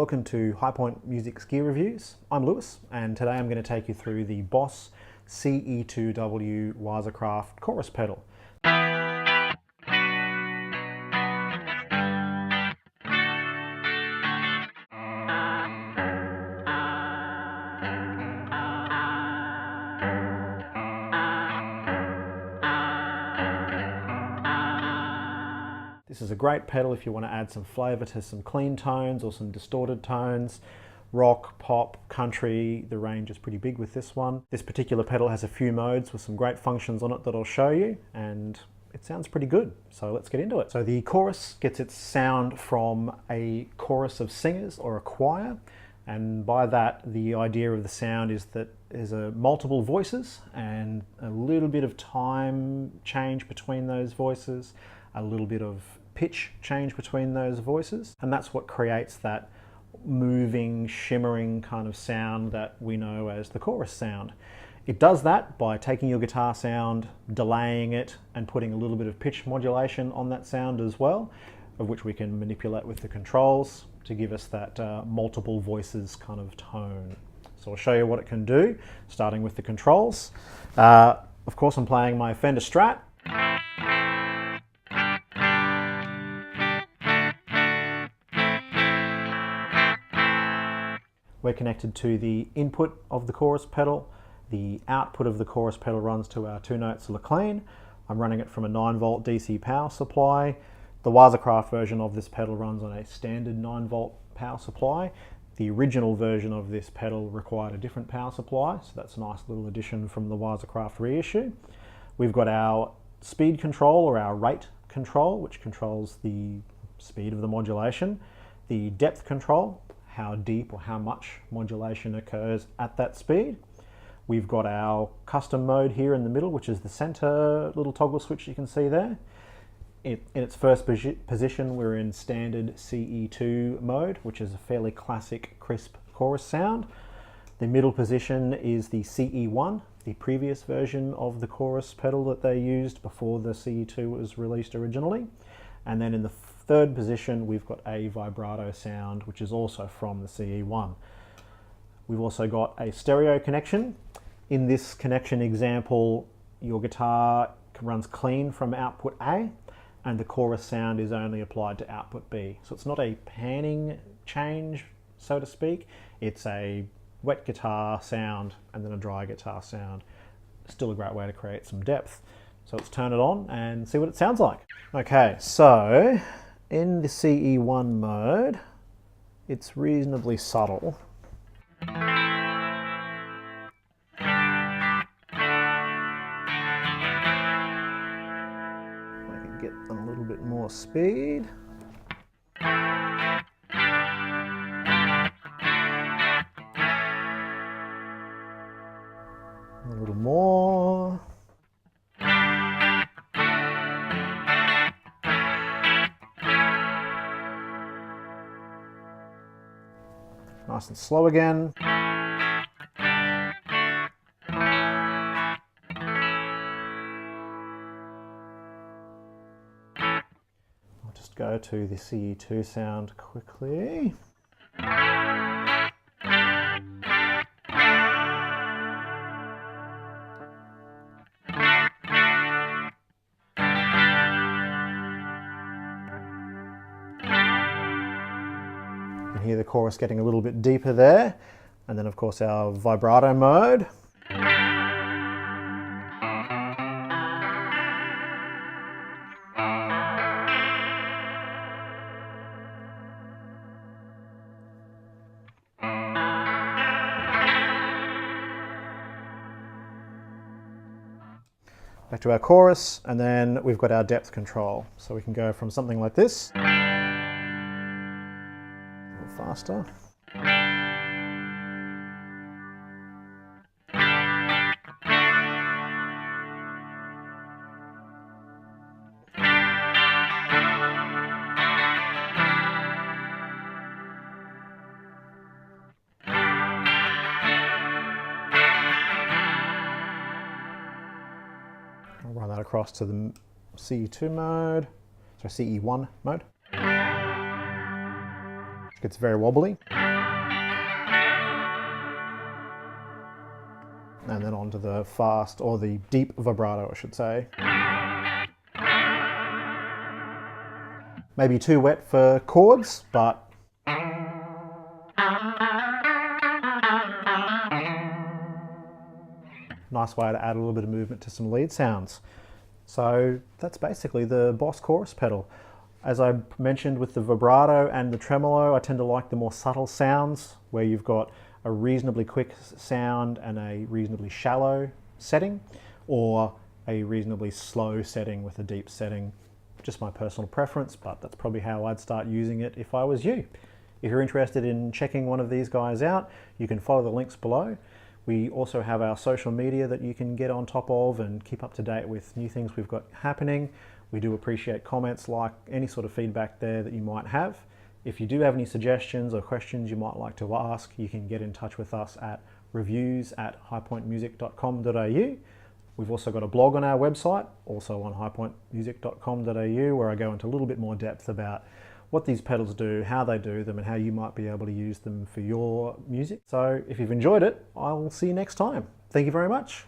welcome to High Point Music's Gear Reviews. I'm Lewis, and today I'm going to take you through the Boss CE2W Wisercraft chorus pedal. This is a great pedal if you want to add some flavour to some clean tones or some distorted tones. Rock, pop, country, the range is pretty big with this one. This particular pedal has a few modes with some great functions on it that I'll show you, and it sounds pretty good. So let's get into it. So the chorus gets its sound from a chorus of singers or a choir, and by that the idea of the sound is that there's multiple voices and a little bit of time change between those voices, a little bit of pitch change between those voices, and that's what creates that moving, shimmering kind of sound that we know as the chorus sound. It does that by taking your guitar sound, delaying it, and putting a little bit of pitch modulation on that sound as well, of which we can manipulate with the controls to give us that multiple voices kind of tone. So I'll show you what it can do, starting with the controls. Of course, I'm playing my Fender Strat. We're connected to the input of the chorus pedal. The output of the chorus pedal runs to our 2 notes Clean. I'm running it from a 9-volt DC power supply. The Wisercraft version of this pedal runs on a standard 9-volt power supply. The original version of this pedal required a different power supply, so that's a nice little addition from the Wisercraft reissue. We've got our speed control, or our rate control, which controls the speed of the modulation. The depth control, how deep or how much modulation occurs at that speed. We've got our custom mode here in the middle, which is the center little toggle switch you can see there. In its first position, we're in standard CE2 mode, which is a fairly classic, crisp chorus sound. The middle position is the CE1, the previous version of the chorus pedal that they used before the CE2 was released originally. And then in the third position, we've got a vibrato sound, which is also from the CE1. We've also got a stereo connection. In this connection example, your guitar runs clean from output A, and the chorus sound is only applied to output B. So it's not a panning change, so to speak. It's a wet guitar sound and then a dry guitar sound. Still a great way to create some depth. So let's turn it on and see what it sounds like. Okay, so in the CE1 mode, it's reasonably subtle. I can get a little bit more speed. A little more. Nice and slow again. I'll just go to the CE2 sound quickly. Hear the chorus getting a little bit deeper there, and then of course our vibrato mode. Back to our chorus, and then we've got our depth control, so we can go from something like this, faster. I'll run that across to the CE2 mode, sorry, CE1 mode. Gets very wobbly. And then onto the fast, or the deep vibrato, I should say. Maybe too wet for chords, but nice way to add a little bit of movement to some lead sounds. So that's basically the Boss chorus pedal. As I mentioned with the vibrato and the tremolo, I tend to like the more subtle sounds where you've got a reasonably quick sound and a reasonably shallow setting, or a reasonably slow setting with a deep setting. Just my personal preference, but that's probably how I'd start using it if I was you. If you're interested in checking one of these guys out, you can follow the links below. We also have our social media that you can get on top of and keep up to date with new things we've got happening. We do appreciate comments, like any sort of feedback there that you might have. If you do have any suggestions or questions you might like to ask, you can get in touch with us at reviews@highpointmusic.com.au. We've also got a blog on our website, also on highpointmusic.com.au, where I go into a little bit more depth about what these pedals do, how they do them, and how you might be able to use them for your music. So if you've enjoyed it, I'll see you next time. Thank you very much.